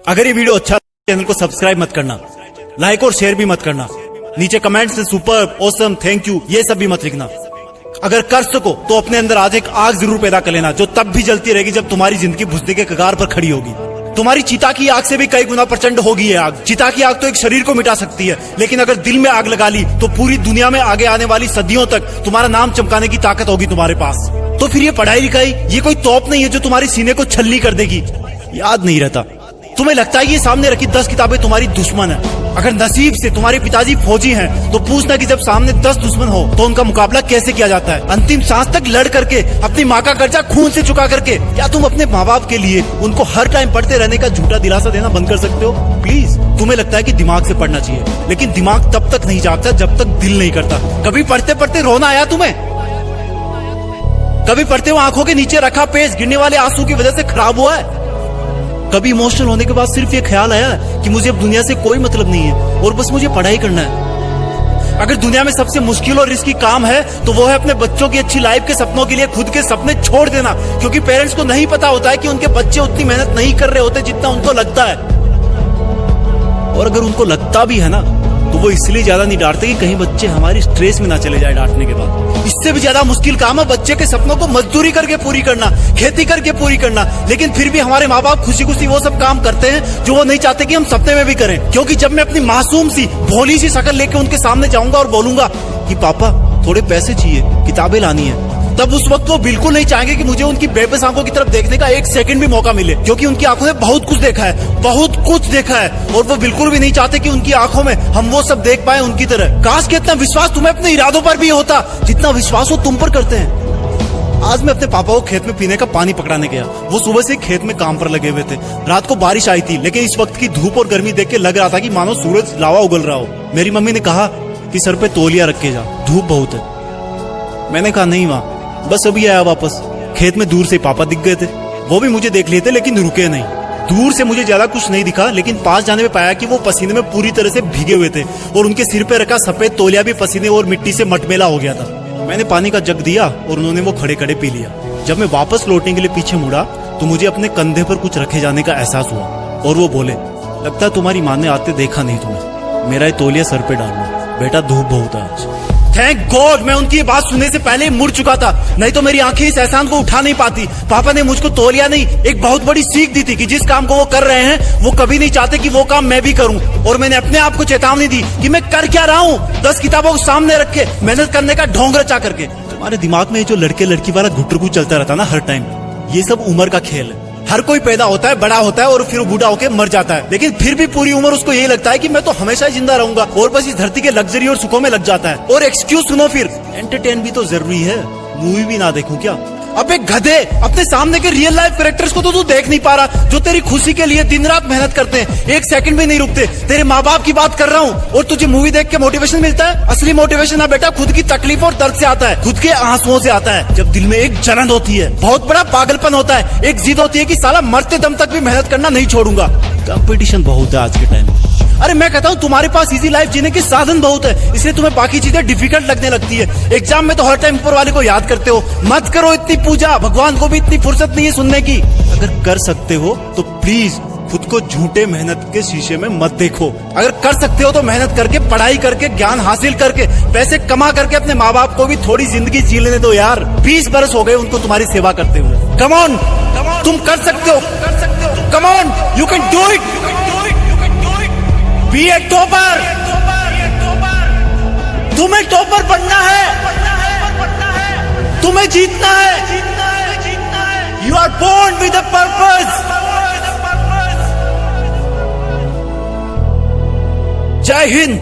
अगर ये वीडियो अच्छा चैनल को सब्सक्राइब मत करना, लाइक और शेयर भी मत करना, नीचे कमेंट्स में सुपर, ऑसम, थैंक यू ये सब भी मत लिखना। अगर कर सको तो अपने अंदर आज एक आग जरूर पैदा कर लेना, जो तब भी जलती रहेगी जब तुम्हारी जिंदगी बुझने के कगार पर खड़ी होगी। तुम्हारी चिता की आग से भी कई गुना प्रचंड होगी ये आग। चिता की आग तो एक शरीर को मिटा सकती है, लेकिन अगर दिल में आग लगा ली तो पूरी दुनिया में आगे आने वाली सदियों तक तुम्हारा नाम चमकाने की ताकत होगी तुम्हारे पास। तो फिर ये पढ़ाई लिखाई ये कोई तोप नहीं है जो तुम्हारी सीने को छलनी कर देगी। याद नहीं रहता, तुम्हें लगता है ये सामने रखी 10 किताबें तुम्हारी दुश्मन है। अगर नसीब से तुम्हारे पिताजी फौजी हैं तो पूछना कि जब सामने 10 दुश्मन हो तो उनका मुकाबला कैसे किया जाता है। अंतिम सांस तक लड़ करके, अपनी माँ का कर्जा खून से चुका करके, क्या तुम अपने माँ बाप के लिए उनको हर टाइम पढ़ते रहने का झूठा दिलासा देना बंद कर सकते हो? प्लीज। तुम्हें लगता है कि दिमाग से पढ़ना चाहिए, लेकिन दिमाग तब तक नहीं जागता जब तक दिल नहीं करता। कभी पढ़ते पढ़ते रोना आया तुम्हें? कभी पढ़ते हो आंखों के नीचे रखा पेज गिरने वाले आंसू की वजह से खराब हुआ है? कभी इमोशनल होने के बाद सिर्फ ये ख्याल आया कि मुझे अब दुनिया से कोई मतलब नहीं है और बस मुझे पढ़ाई करना है? अगर दुनिया में सबसे मुश्किल और रिस्की काम है तो वो है अपने बच्चों की अच्छी लाइफ के सपनों के लिए खुद के सपने छोड़ देना, क्योंकि पेरेंट्स को नहीं पता होता है कि उनके बच्चे उतनी मेहनत नहीं कर रहे होते जितना उनको लगता है। और अगर उनको लगता भी है ना तो वो इसलिए ज्यादा नहीं डांटते कि कहीं बच्चे हमारी स्ट्रेस में ना चले जाए डांटने के बाद। इससे भी ज्यादा मुश्किल काम है बच्चे के सपनों को मजदूरी करके पूरी करना, खेती करके पूरी करना। लेकिन फिर भी हमारे माँ बाप खुशी खुशी वो सब काम करते हैं जो वो नहीं चाहते कि हम सपने में भी करें। क्योंकि जब मैं अपनी मासूम सी भोली सी शक्ल लेके उनके सामने जाऊंगा और बोलूंगा कि पापा थोड़े पैसे चाहिए, किताबें लानी है, तब उस वक्त वो बिल्कुल नहीं चाहेंगे कि मुझे उनकी बेबस आंखों की तरफ देखने का एक सेकंड भी मौका मिले, क्योंकि उनकी आंखों ने बहुत कुछ देखा है, बहुत कुछ देखा है, और वो बिल्कुल भी नहीं चाहते कि उनकी आंखों में हम वो सब देख पाए उनकी तरह। काश कि इतना विश्वास तुम्हें अपने इरादों पर भी होता जितना विश्वास वो तुम पर करते हैं। आज मैं अपने पापा को खेत में पीने का पानी पकड़ाने गया। वो सुबह से खेत में काम पर लगे हुए थे। रात को बारिश आई थी, लेकिन इस वक्त की धूप और गर्मी देख के लग रहा था कि मानो सूरज लावा उगल रहा हो। मेरी मम्मी ने कहा कि सर पे तौलिया रख के जा, धूप बहुत है। मैंने कहा नहीं माँ, बस अभी आया वापस। खेत में दूर से पापा दिख गए थे, वो भी मुझे देख लिए थे लेकिन रुके नहीं। दूर से मुझे ज्यादा कुछ नहीं दिखा, लेकिन पास जाने में पाया कि वो पसीने में पूरी तरह से भीगे हुए थे और उनके सिर पे रखा सफेद तौलिया भी पसीने और मिट्टी से मटमेला हो गया था। मैंने पानी का जग दिया और उन्होंने वो खड़े खड़े पी लिया। जब मैं वापस लौटने के लिए पीछे मुड़ा तो मुझे अपने कंधे पर कुछ रखे जाने का एहसास हुआ और वो बोले, लगता है तुम्हारी माँ ने आते देखा नहीं तुम्हें, मेरा ये तौलिया सर पे डालना, बेटा धूप बहुत है आज। थैंक गॉड मैं उनकी बात सुनने से पहले ही मुड़ चुका था, नहीं तो मेरी आंखें इस एहसान को उठा नहीं पाती। पापा ने मुझको तौलिया नहीं, एक बहुत बड़ी सीख दी थी कि जिस काम को वो कर रहे हैं वो कभी नहीं चाहते कि वो काम मैं भी करूं। और मैंने अपने आप को चेतावनी दी कि मैं कर क्या रहा हूं, 10 किताबों को सामने रख के मेहनत करने का ढोंग रचा करके। तुम्हारे दिमाग में जो लड़के लड़की वाला घुटरगु चलता रहता ना हर टाइम, ये सब उम्र का खेल है। हर कोई पैदा होता है, बड़ा होता है और फिर बूढ़ा होकर मर जाता है, लेकिन फिर भी पूरी उम्र उसको यही लगता है कि मैं तो हमेशा जिंदा रहूंगा और बस इस धरती के लग्जरी और सुखों में लग जाता है। और एक्सक्यूज सुनो, फिर एंटरटेन भी तो जरूरी है, मूवी भी ना देखूं क्या? अब एक गधे, अपने सामने के रियल लाइफ कैरेक्टर्स को तो तू देख नहीं पा रहा जो तेरी खुशी के लिए दिन रात मेहनत करते हैं, एक सेकंड भी नहीं रुकते। तेरे माँ बाप की बात कर रहा हूँ और तुझे मूवी देख के मोटिवेशन मिलता है? असली मोटिवेशन ना बेटा खुद की तकलीफ और दर्द से आता है, खुद के आंसुओं से आता है। जब दिल में एक जलन होती है, बहुत बड़ा पागलपन होता है, एक जिद होती है कि साला मरते दम तक भी मेहनत करना नहीं छोड़ूंगा। कंपटीशन बहुत है आज के टाइम में। अरे मैं कहता हूँ तुम्हारे पास इजी लाइफ जीने के साधन बहुत है, इसलिए तुम्हें बाकी चीजें डिफिकल्ट लगने लगती है। एग्जाम में तो हर टाइम ऊपर वाले को याद करते हो। मत करो इतनी पूजा, भगवान को भी इतनी फुर्सत नहीं है सुनने की। अगर कर सकते हो तो प्लीज खुद को झूठे मेहनत के शीशे में मत देखो। अगर कर सकते हो तो मेहनत करके, पढ़ाई करके, ज्ञान हासिल करके, पैसे कमा करके अपने माँ बाप को भी थोड़ी जिंदगी जी लेने दो यार। 20 बरस हो गए उनको तुम्हारी सेवा करते हुए। कम ऑन, तुम कर सकते हो, come on, you can do it. Be a topper, तुम्हें टॉपर बनना है, तुम्हें जीतना है। You are born with a purpose. जय हिंद।